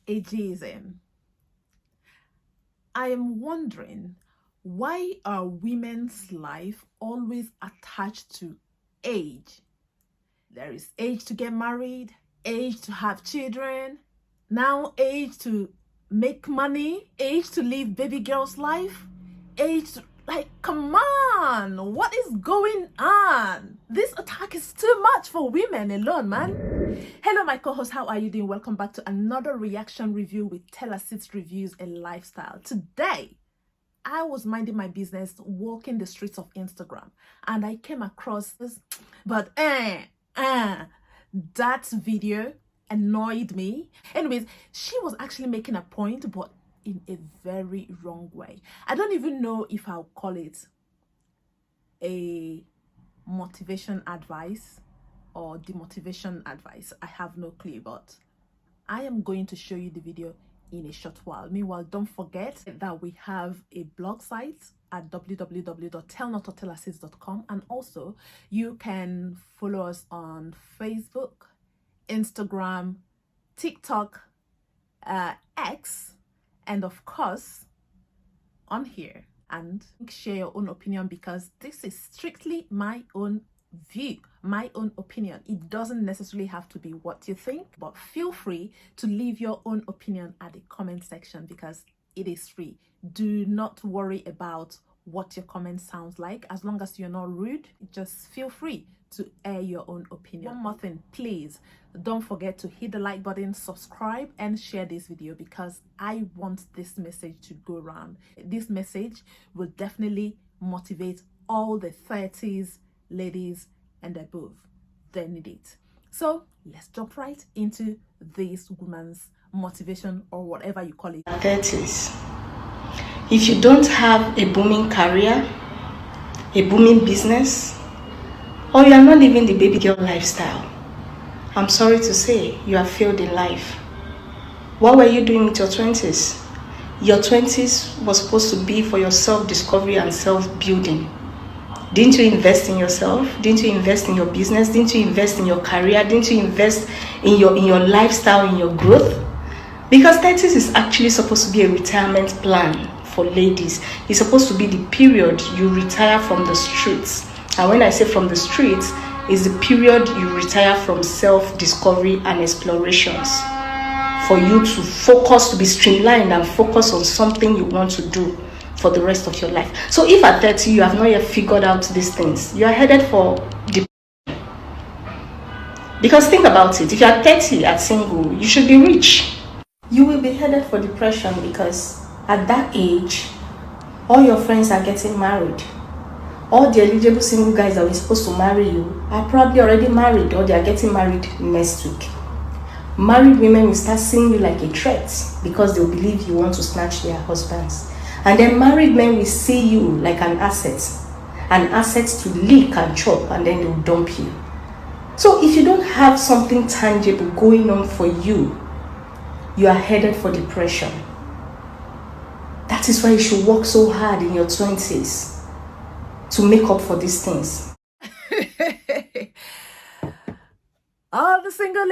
Ageism. I am wondering, why are women's life always attached to age? There is age to get married, age to have children, now age to make money, age to live baby girl's life, age to, like, come on, what is going on? This attack is too much for women alone, man. Hello, my co-host, how are you doing? Welcome back to another reaction review with tellasisreviews and lifestyle. Today, I was minding my business, walking the streets of Instagram, and I came across this, but that video annoyed me. Anyways, she was actually making a point, but in a very wrong way. I don't even know if I'll call it a motivation advice or demotivation advice. I have no clue, but I am going to show you the video in a short while. Meanwhile, don't forget that we have a blog site at www.tellnotortellasis.com, and also you can follow us on Facebook, Instagram, TikTok, X, and of course on here, and share your own opinion, because this is strictly my own view, my own opinion. It doesn't necessarily have to be what you think, but feel free to leave your own opinion at the comment section, because it is free. Do not worry about what your comment sounds like. As long as you're not rude, just feel free to air your own opinion. One more thing, please don't forget to hit the like button, subscribe, and share this video, because I want this message to go around. This message will definitely motivate all the 30s ladies and above. They need it. So let's jump right into this woman's motivation, or whatever you call it. 30s. If you don't have a booming career, a booming business, or you are not living the baby girl lifestyle, I'm sorry to say you have failed in life. What were you doing with your 20s? Your 20s was supposed to be for your self-discovery and self-building. Didn't you invest in yourself? Didn't you invest in your business? Didn't you invest in your career? Didn't you invest in your lifestyle, in your growth? Because 30s is actually supposed to be a retirement plan for ladies. It's supposed to be the period you retire from the streets. And when I say from the streets, it's the period you retire from self-discovery and explorations, for you to focus, to be streamlined and focus on something you want to do for the rest of your life. So if at 30 you have not yet figured out these things, you are headed for depression. Because think about it, if you are 30 at single, you should be rich. You will be headed for depression, because at that age, all your friends are getting married. All the eligible single guys that were supposed to marry you are probably already married, or they are getting married next week. Married women will start seeing you like a threat, because they'll believe you want to snatch their husbands. And then married men will see you like an asset to lick and chop, and then they'll dump you. So if you don't have something tangible going on for you, you are headed for depression. That is why you should work so hard in your 20s to make up for these things. all the single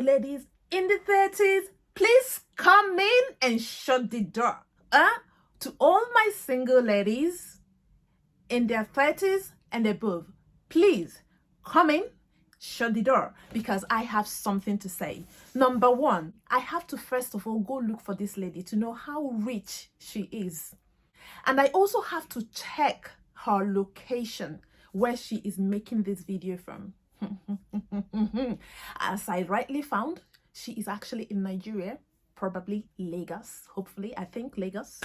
ladies in the 30s, please come in and shut the door. To all my single ladies in their 30s and above, please come in, shut the door, because I have something to say. Number one, I have to first of all go look for this lady to know how rich she is. And I also have to check her location, where she is making this video from. As I rightly found, she is actually in Nigeria, probably Lagos, hopefully, I think Lagos.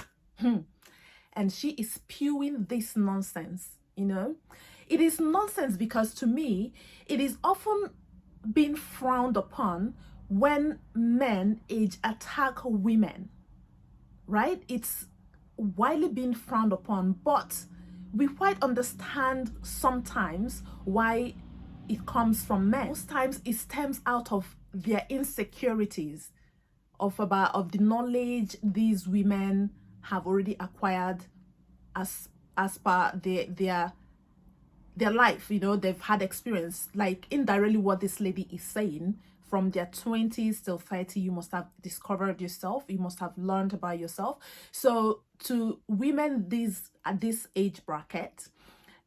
And she is spewing this nonsense, you know. It is nonsense because, to me, it is often being frowned upon when men age attack women, right? It's widely being frowned upon, but we quite understand sometimes why it comes from men. Most times it stems out of their insecurities, of the knowledge these women have already acquired as per their life. You know, they've had experience, like indirectly what this lady is saying. from their 20s till 30, you must have discovered yourself. You must have learned about yourself. So to women at this age bracket,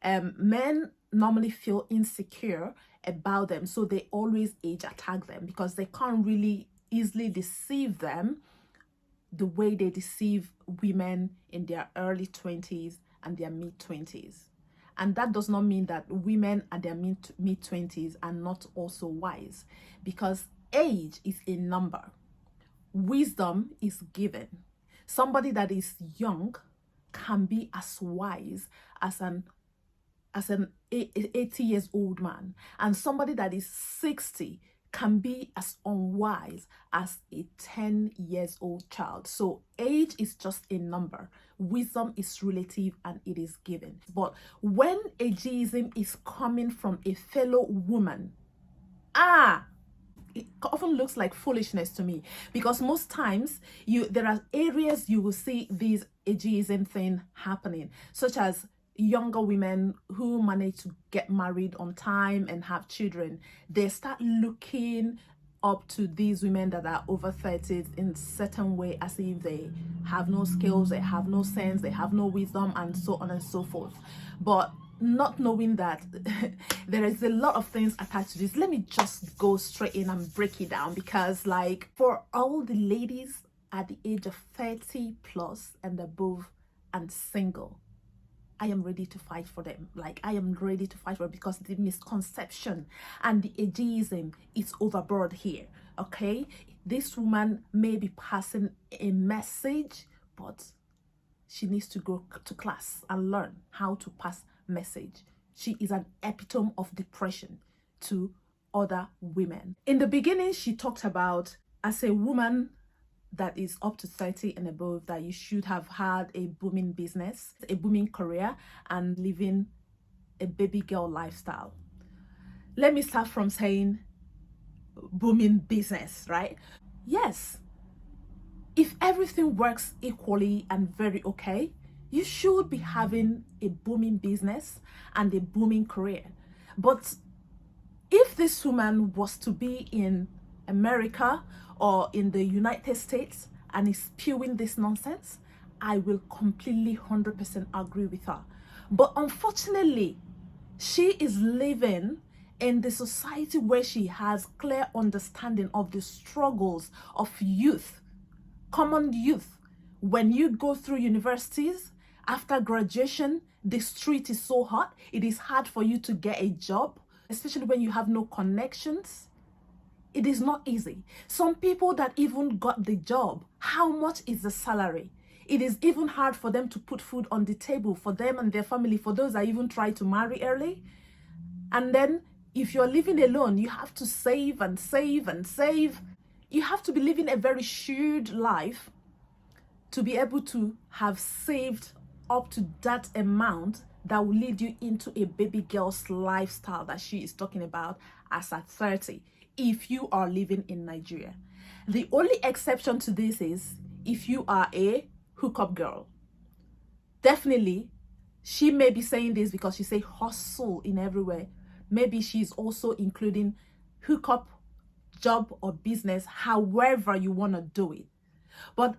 men normally feel insecure about them. So they always age attack them because they can't really easily deceive them the way they deceive women in their early 20s and their mid 20s. And that does not mean that women at their mid 20s are not also wise, because age is a number. Wisdom is given. Somebody that is young can be as wise as an 80 years old man, and somebody that is 60 can be as unwise as a 10 years old child. So age is just a number. Wisdom is relative and it is given. But when ageism is coming from a fellow woman, it often looks like foolishness to me, because most times there are areas you will see these ageism thing happening, such as younger women who manage to get married on time and have children. They start looking up to these women that are over 30s in certain way, as if they have no skills, they have no sense, they have no wisdom, and so on and so forth. But not knowing that there is a lot of things attached to this. Let me just go straight in and break it down, because like for all the ladies at the age of 30 plus and above and single, I am ready to fight for them. Like, I am ready to fight for them, because the misconception and the ageism is overboard here, okay? This woman may be passing a message, but she needs to go to class and learn how to pass message. She is an epitome of depression to other women. In the beginning, she talked about, as a woman that is up to 30 and above, that you should have had a booming business, a booming career, and living a baby girl lifestyle. Let me start from saying booming business, right? Yes, if everything works equally and very okay, you should be having a booming business and a booming career. But if this woman was to be in America or in the United States and is spewing this nonsense, I will completely 100% agree with her. But unfortunately, she is living in the society where she has clear understanding of the struggles of youth, common youth. When you go through universities, after graduation, the street is so hot, it is hard for you to get a job, especially when you have no connections. It is not easy. Some people that even got the job, how much is the salary? It is even hard for them to put food on the table for them and their family, for those that even try to marry early. And then if you're living alone, you have to save and save and save. You have to be living a very shrewd life to be able to have saved up to that amount that will lead you into a baby girl's lifestyle that she is talking about as at 30, if you are living in Nigeria. The only exception to this is if you are a hookup girl. Definitely, she may be saying this because she say hustle in everywhere. Maybe she's also including hookup, job or business, however you want to do it. But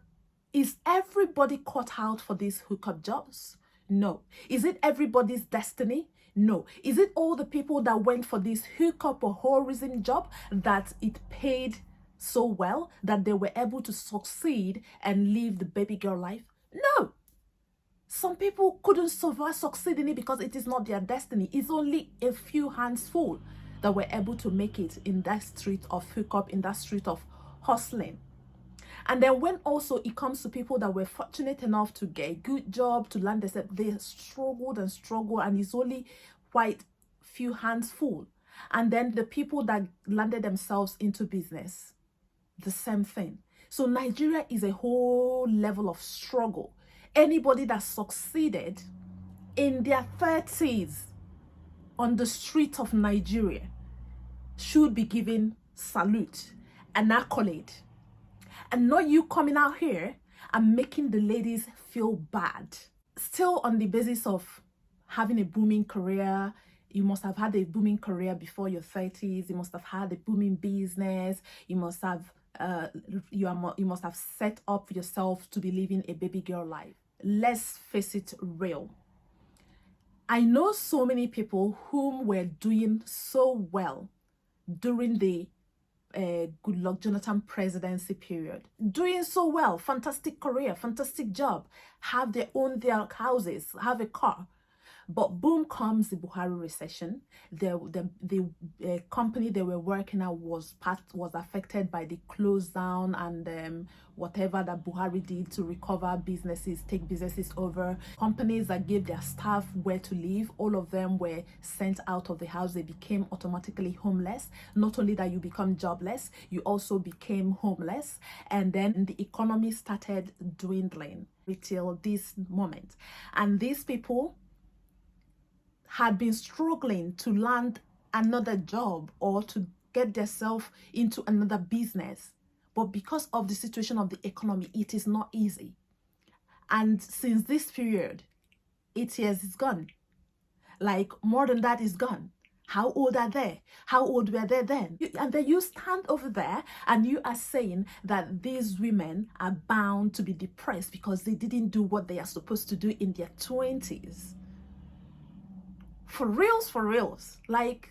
is everybody caught out for these hookup jobs? No. Is it everybody's destiny? No. Is it all the people that went for this hookup or whoreism job that it paid so well that they were able to succeed and live the baby girl life? No. Some people couldn't succeed in it because it is not their destiny. It's only a few hands full that were able to make it in that street of hookup, in that street of hustling. And then when also it comes to people that were fortunate enough to get a good job, to land themselves, they struggled and struggled, and it's only quite few hands full. And then the people that landed themselves into business, the same thing. So Nigeria is a whole level of struggle. Anybody that succeeded in their 30s on the street of Nigeria should be given salute, an accolade. And not you coming out here and making the ladies feel bad. Still on the basis of having a booming career, You must have had a booming career before your 30s. You must have had a booming business. You must have you must have set up yourself to be living a baby girl life. Let's face it real. I know so many people whom were doing so well during the Goodluck Jonathan presidency period, doing so well, fantastic career, fantastic job, have their houses, have a car. But boom comes the Buhari recession. The company they were working at was affected by the close down and whatever that Buhari did to recover businesses, take businesses over. Companies that gave their staff where to live, all of them were sent out of the house. They became automatically homeless. Not only that you become jobless, you also became homeless. And then the economy started dwindling till this moment. And these people had been struggling to land another job or to get themselves into another business. But because of the situation of the economy, it is not easy. And since this period, 8 years is gone. Like more than that is gone. How old are they? How old were they then? And then you stand over there and you are saying that these women are bound to be depressed because they didn't do what they are supposed to do in their 20s. For reals, like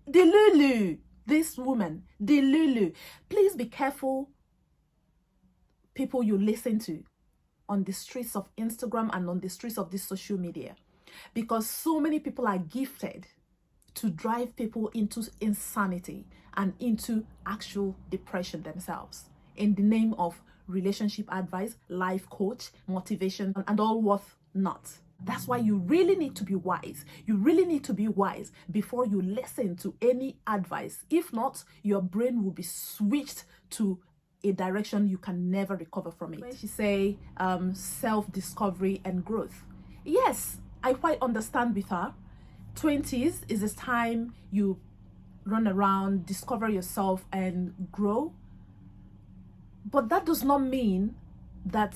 Delulu, this woman, Delulu. Please be careful, people you listen to on the streets of Instagram and on the streets of this social media, because so many people are gifted to drive people into insanity and into actual depression themselves in the name of relationship advice, life coach, motivation, and all worth not. That's why you really need to be wise. You really need to be wise before you listen to any advice. If not, your brain will be switched to a direction you can never recover from it. When she say self-discovery and growth, yes, I quite understand with her. 20s is this time you run around, discover yourself and grow. But that does not mean that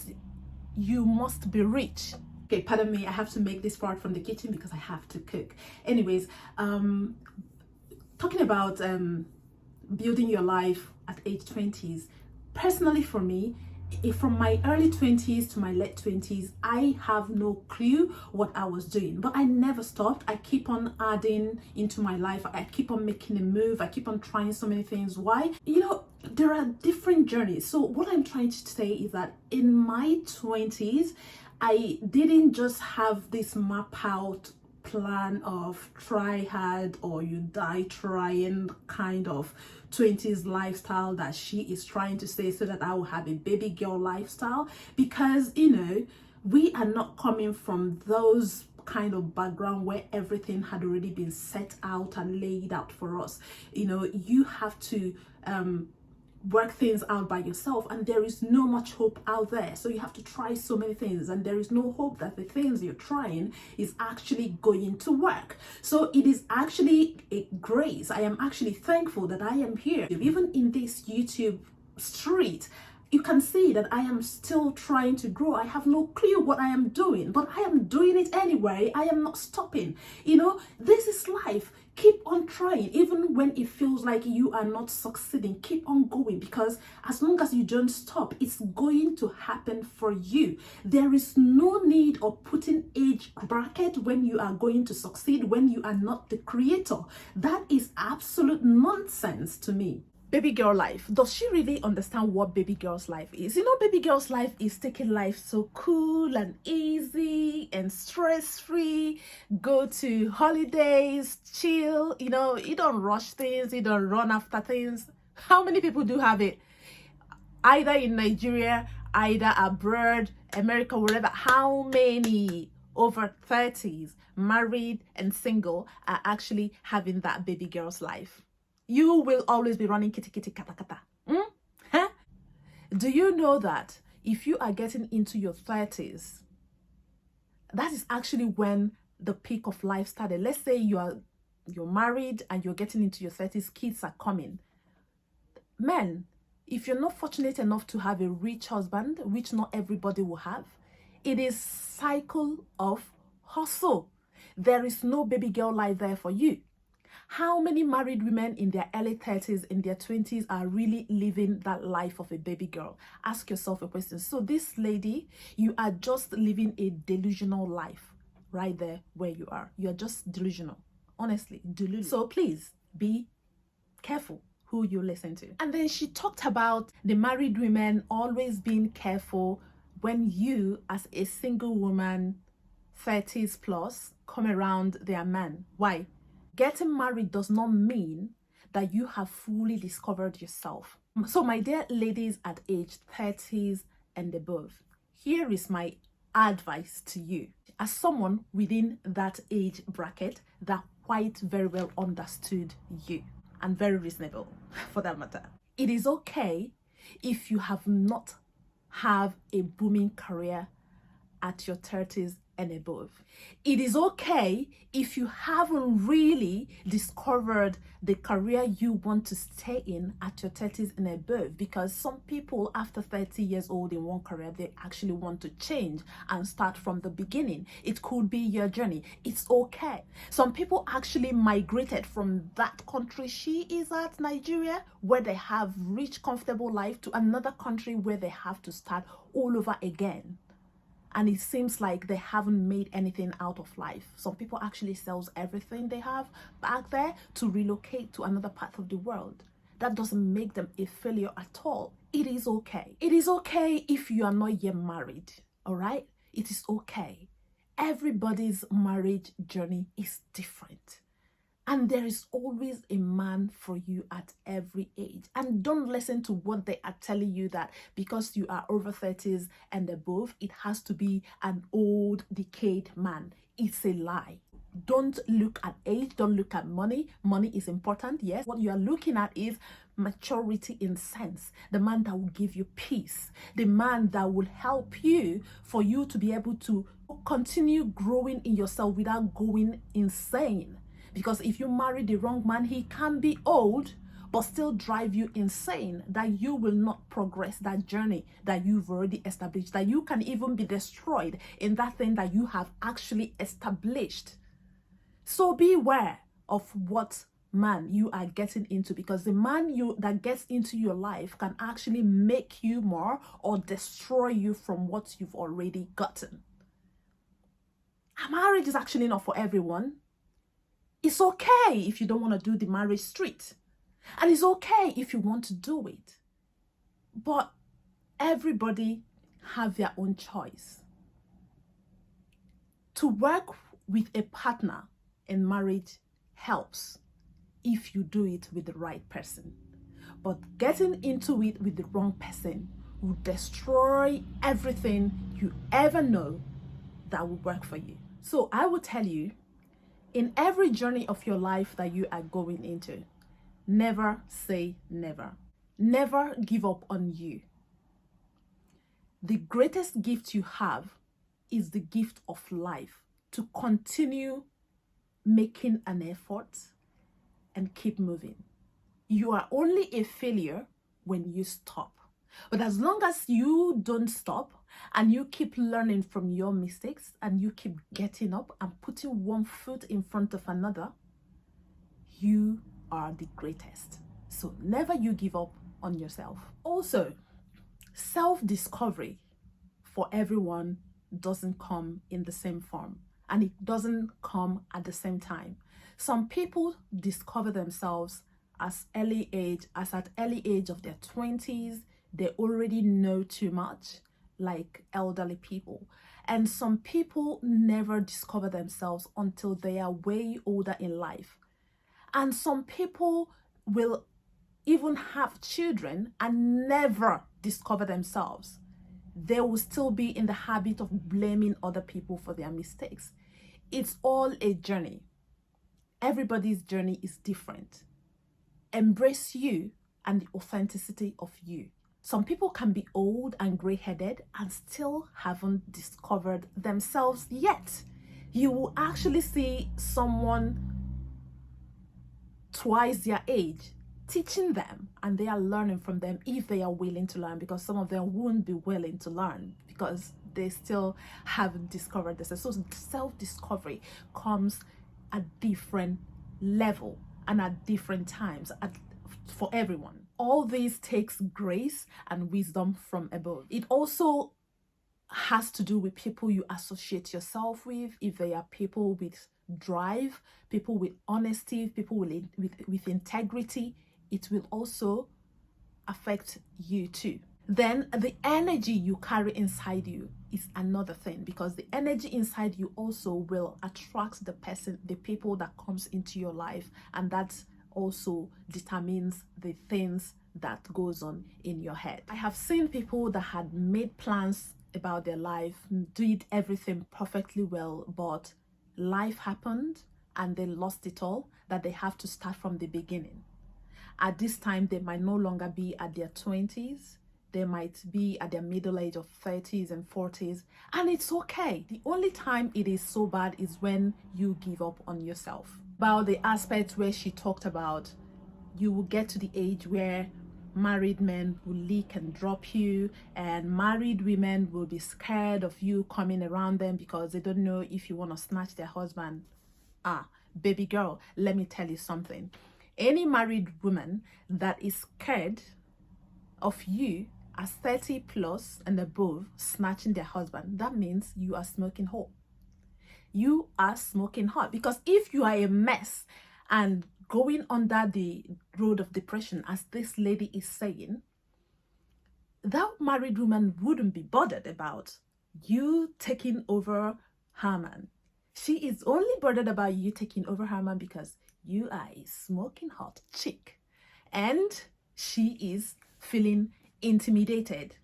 you must be rich. Okay, pardon me, I have to make this part from the kitchen because I have to cook. Anyways, talking about building your life at age 20s, personally for me, from my early 20s to my late 20s, I have no clue what I was doing, but I never stopped. I keep on adding into my life. I keep on making a move. I keep on trying so many things. Why? You know, there are different journeys. So what I'm trying to say is that in my 20s, I didn't just have this map out plan of try hard or you die trying kind of 20s lifestyle that she is trying to say, so that I will have a baby girl lifestyle. Because, you know, we are not coming from those kind of background where everything had already been set out and laid out for us. You know, you have to work things out by yourself, and there is no much hope out there. So you have to try so many things, and there is no hope that the things you're trying is actually going to work. So it is actually a grace. I am actually thankful that I am here. Even in this YouTube street, you can see that I am still trying to grow. I have no clue what I am doing, but I am doing it anyway. I am not stopping. You know, this is life. Keep on trying, even when it feels like you are not succeeding. Keep on going, because as long as you don't stop, it's going to happen for you. There is no need of putting age bracket when you are going to succeed, when you are not the creator. That is absolute nonsense to me. Baby girl life. Does she really understand what baby girl's life is? You know, baby girl's life is taking life so cool and easy and stress-free. Go to holidays, chill. You know, you don't rush things. You don't run after things. How many people do have it? Either in Nigeria, either abroad, America, wherever. How many over 30s, married and single, are actually having that baby girl's life? You will always be running kitty kitty kata kata. Huh? Do you know that if you are getting into your 30s, that is actually when the peak of life started? Let's say you're married and you're getting into your 30s, kids are coming. Men, if you're not fortunate enough to have a rich husband, which not everybody will have, it is cycle of hustle. There is no baby girl life there for you. How many married women in their early 30s, in their 20s are really living that life of a baby girl? Ask yourself a question. So this lady, you are just living a delusional life right there where you are. You are just delusional. Honestly, delusional. So please be careful who you listen to. And then she talked about the married women always being careful when you, as a single woman, 30s plus, come around their man. Why? Getting married does not mean that you have fully discovered yourself. So my dear ladies at age 30s and above, here is my advice to you. As someone within that age bracket that quite very well understood you, and very reasonable for that matter. It is okay if you have not have a booming career at your 30s and above. It is okay if you haven't really discovered the career you want to stay in at your 30s and above, because some people after 30 years old in one career, they actually want to change and start from the beginning. It could be your journey. It's okay. Some people actually migrated from that country she is at, Nigeria, where they have rich, comfortable life, to another country where they have to start all over again. And it seems like they haven't made anything out of life. Some people actually sells everything they have back there to relocate to another part of the world. That doesn't make them a failure at all. It is okay. It is okay if you are not yet married, all right? It is okay. Everybody's marriage journey is different. And there is always a man for you at every age. And don't listen to what they are telling you that because you are over 30s and above, it has to be an old, decayed man. It's a lie. Don't look at age. Don't look at money. Money is important, yes. What you are looking at is maturity in sense. The man that will give you peace. The man that will help you for you to be able to continue growing in yourself without going insane. Because if you marry the wrong man, he can be old, but still drive you insane, that you will not progress that journey that you've already established, that you can even be destroyed in that thing that you have actually established. So beware of what man you are getting into, because the man that gets into your life can actually make you more or destroy you from what you've already gotten. A marriage is actually not for everyone. It's okay if you don't want to do the marriage street. And it's okay if you want to do it. But everybody have their own choice. To work with a partner in marriage helps if you do it with the right person. But getting into it with the wrong person will destroy everything you ever know that will work for you. So I will tell you, in every journey of your life that you are going into, never say never. Never give up on you. The greatest gift you have is the gift of life, to continue making an effort and keep moving. You are only a failure when you stop. But as long as you don't stop and you keep learning from your mistakes and you keep getting up and putting one foot in front of another, you are the greatest. So never you give up on yourself. Also, self-discovery for everyone doesn't come in the same form, and it doesn't come at the same time. Some people discover themselves as at early age of their 20s. They already know too much, like elderly people. And some people never discover themselves until they are way older in life. And some people will even have children and never discover themselves. They will still be in the habit of blaming other people for their mistakes. It's all a journey. Everybody's journey is different. Embrace you and the authenticity of you. Some people can be old and gray-headed and still haven't discovered themselves yet. You will actually see someone twice their age teaching them, and they are learning from them if they are willing to learn, because some of them won't be willing to learn because they still haven't discovered this. So self-discovery comes at different level and at different times for everyone. All this takes grace and wisdom from above. It also has to do with people you associate yourself with. If they are people with drive, people with honesty, people with integrity, it will also affect you too. Then the energy you carry inside you is another thing, because the energy inside you also will attract the people that comes into your life, and that also determines the things that goes on in your head. I have seen people that had made plans about their life, did everything perfectly well, but life happened and they lost it all, that they have to start from the beginning. At this time, they might no longer be at their 20s. They might be at their middle age of 30s and 40s, and it's okay. The only time it is so bad is when you give up on yourself. About the aspect where she talked about, you will get to the age where married men will leak and drop you, and married women will be scared of you coming around them because they don't know if you want to snatch their husband. Baby girl, let me tell you something. Any married woman that is scared of you as 30 plus and above snatching their husband, that means you are smoking hot. You are smoking hot, because if you are a mess and going under the road of depression, as this lady is saying, that married woman wouldn't be bothered about you taking over her man. She is only bothered about you taking over her man because you are a smoking hot chick, and she is feeling intimidated.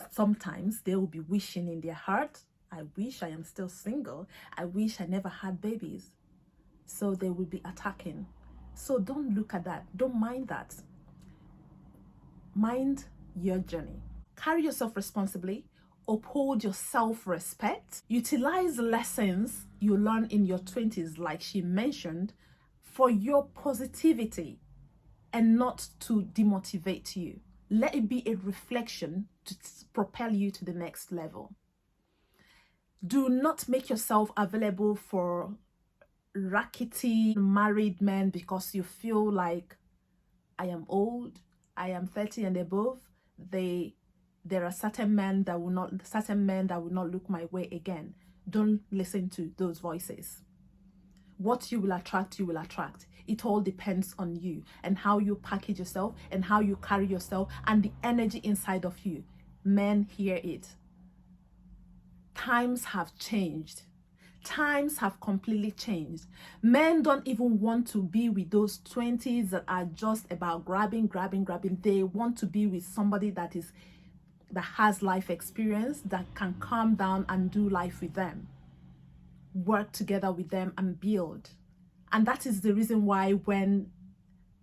Sometimes they will be wishing in their heart, I wish I am still single. I wish I never had babies. So they will be attacking. So don't look at that. Don't mind that. Mind your journey. Carry yourself responsibly. Uphold your self-respect. Utilize the lessons you learn in your 20s, like she mentioned, for your positivity and not to demotivate you. Let it be a reflection to propel you to the next level. Do not make yourself available for rackety married men because you feel like, I am old, I am 30 and above. There are certain men that will not look my way again. Don't listen to those voices. What you will attract, you will attract. It all depends on you and how you package yourself and how you carry yourself and the energy inside of you. Men, hear it. Times have changed. Times have completely changed. Men don't even want to be with those 20s that are just about grabbing. They want to be with somebody that has life experience, that can calm down and do life with them, work together with them and build. And that is the reason why when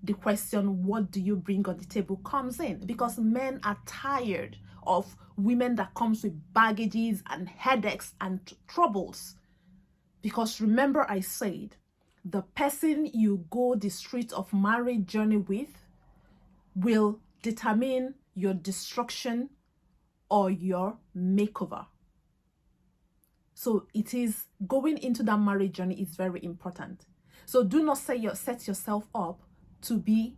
the question, what do you bring on the table, comes in, because men are tired of women that comes with baggages and headaches and troubles. Because remember, I said, the person you go the street of marriage journey with will determine your destruction or your makeover. So it is going into that marriage journey is very important. So do not set yourself up to be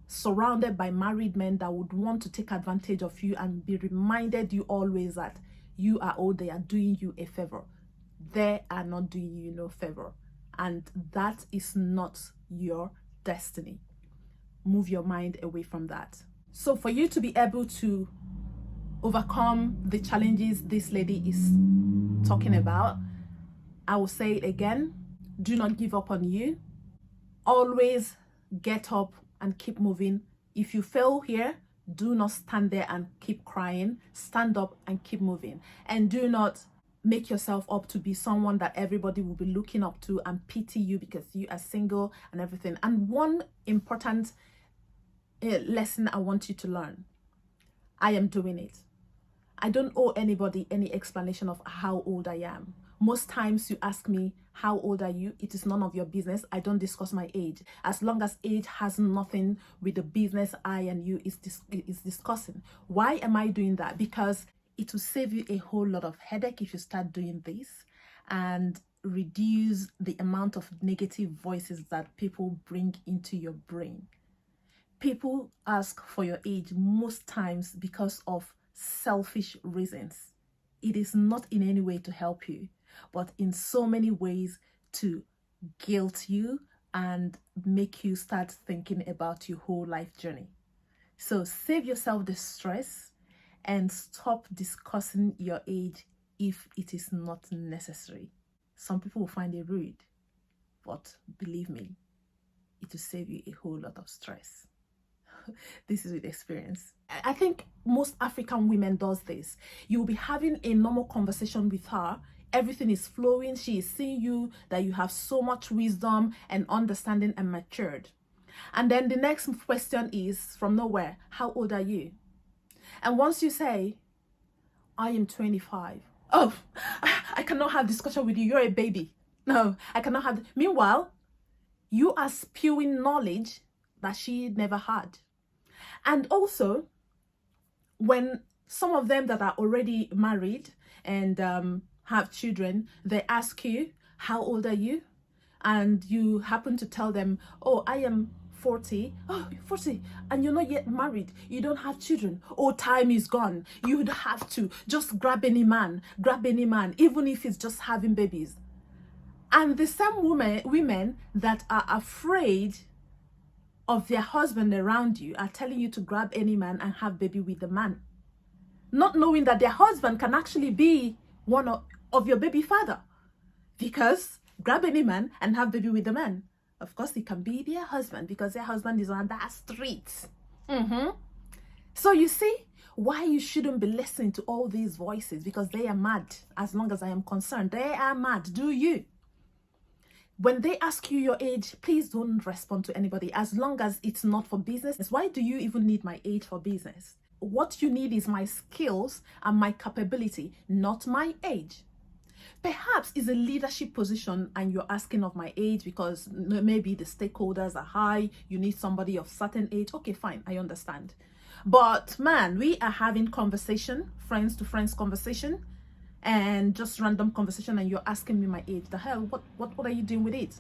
surrounded by married men that would want to take advantage of you and be reminded you always that you are old, they are doing you a favor. They are not doing you no favor, and that is not your destiny. Move your mind away from that. So for you to be able to overcome the challenges this lady is talking about, I will say it again, do not give up on you. Always get up and keep moving. If you fail here, do not stand there and keep crying. Stand up and keep moving. And do not make yourself up to be someone that everybody will be looking up to and pity you because you are single and everything. And one important lesson I want you to learn, I am doing it. I don't owe anybody any explanation of how old I am. Most times you ask me, how old are you? It is none of your business. I don't discuss my age. As long as age has nothing with the business I and you is discussing. Why am I doing that? Because It will save you a whole lot of headache if you start doing this, and reduce the amount of negative voices that people bring into your brain. People ask for your age most times because of selfish reasons. It is not in any way to help you, but in so many ways to guilt you and make you start thinking about your whole life journey. So save yourself the stress and stop discussing your age if it is not necessary. Some people will find it rude, but believe me, it will save you a whole lot of stress. This is with experience. I think most African women does this. You'll be having a normal conversation with her. Everything is flowing. She is seeing you, that you have so much wisdom and understanding and matured. And then the next question is from nowhere, how old are you? And once you say, I am 25. Oh, I cannot have discussion with you. You're a baby. No, I cannot have. Meanwhile, you are spewing knowledge that she never had. And also, when some of them that are already married and have children, they ask you, how old are you? And you happen to tell them, oh, I am 40. Oh, 40, and you're not yet married. You don't have children. Oh, time is gone. You would have to just grab any man, even if it's just having babies. And the same women that are afraid of their husband around you are telling you to grab any man and have baby with the man, not knowing that their husband can actually be one of your baby father. Because grab any man and have baby with the man, of course it can be their husband, because their husband is on that street. So you see why you shouldn't be listening to all these voices, because they are mad. As long as I am concerned, they are mad. Do you? When they ask you your age, please don't respond to anybody, as long as it's not for business. Why do you even need my age for business? What you need is my skills and my capability, not my age. Perhaps it's a leadership position and you're asking of my age because maybe the stakeholders are high, you need somebody of certain age. Okay, fine, I understand. But man, we are having conversation, friends to friends conversation, and just random conversation, and you're asking me my age. The hell, what are you doing with it?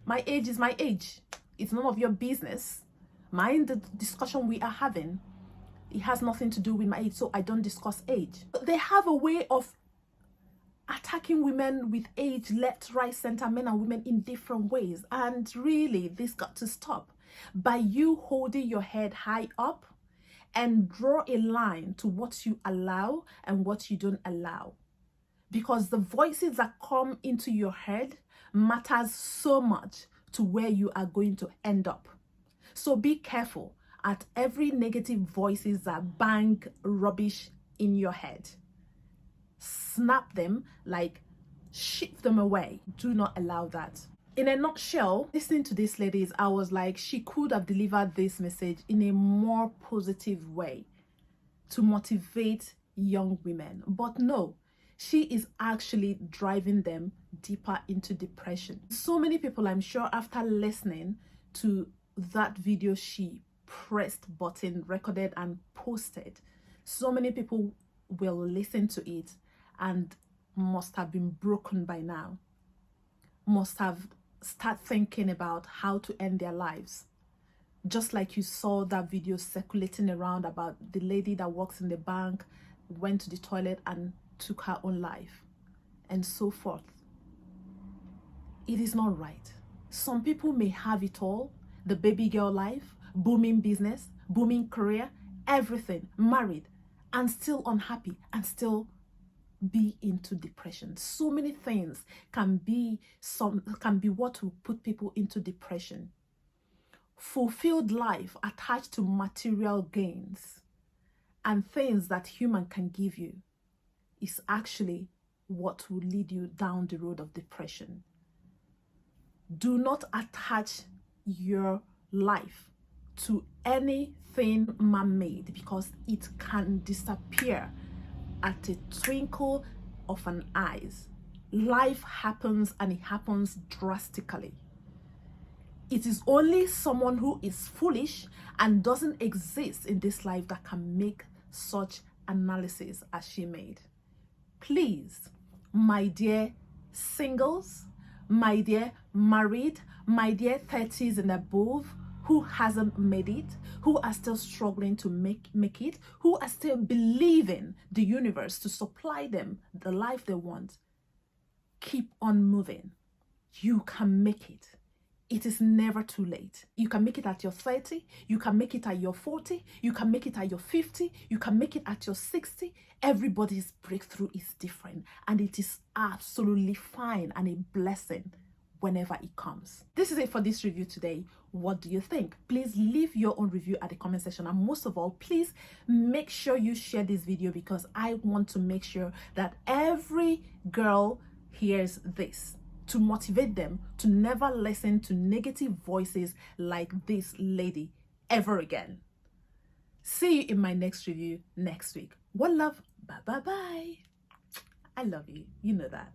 My age is my age. It's none of your business. Mind the discussion we are having. It has nothing to do with my age, so I don't discuss age. But they have a way of attacking women with age, left, right, center, men and women in different ways. And really, this got to stop. By you holding your head high up and draw a line to what you allow and what you don't allow. Because the voices that come into your head matters so much to where you are going to end up. So be careful at every negative voices that bang rubbish in your head. Snap them, like shift them away. Do not allow that. In a nutshell, listening to this ladies, I was like, she could have delivered this message in a more positive way to motivate young women. But no, she is actually driving them deeper into depression. So many people, I'm sure, after listening to that video she pressed button, recorded and posted, so many people will listen to it and must have been broken by now, must have start thinking about how to end their lives. Just like you saw that video circulating around about the lady that works in the bank, went to the toilet and took her own life, and so forth. It is not right. Some people may have it all, the baby girl life, booming business, booming career, everything, married, and still unhappy, and still be into depression. So many things can be what will put people into depression. Fulfilled life attached to material gains and things that human can give you is actually what will lead you down the road of depression. Do not attach your life to anything man-made, because it can disappear at a twinkle of an eye. Life happens, and it happens drastically. It is only someone who is foolish and doesn't exist in this life that can make such analysis as she made. Please, my dear singles, my dear married, my dear 30s and above, who hasn't made it, who are still struggling to make it, who are still believing the universe to supply them the life they want, keep on moving. You can make it. It is never too late. You can make it at your 30, you can make it at your 40, you can make it at your 50, you can make it at your 60. Everybody's breakthrough is different, and it is absolutely fine and a blessing whenever it comes. This is it for this review today. What do you think? Please leave your own review at the comment section, and most of all, please make sure you share this video, because I want to make sure that every girl hears this, to motivate them to never listen to negative voices like this lady ever again. See you in my next review next week. One love. Bye bye bye. I love you. You know that.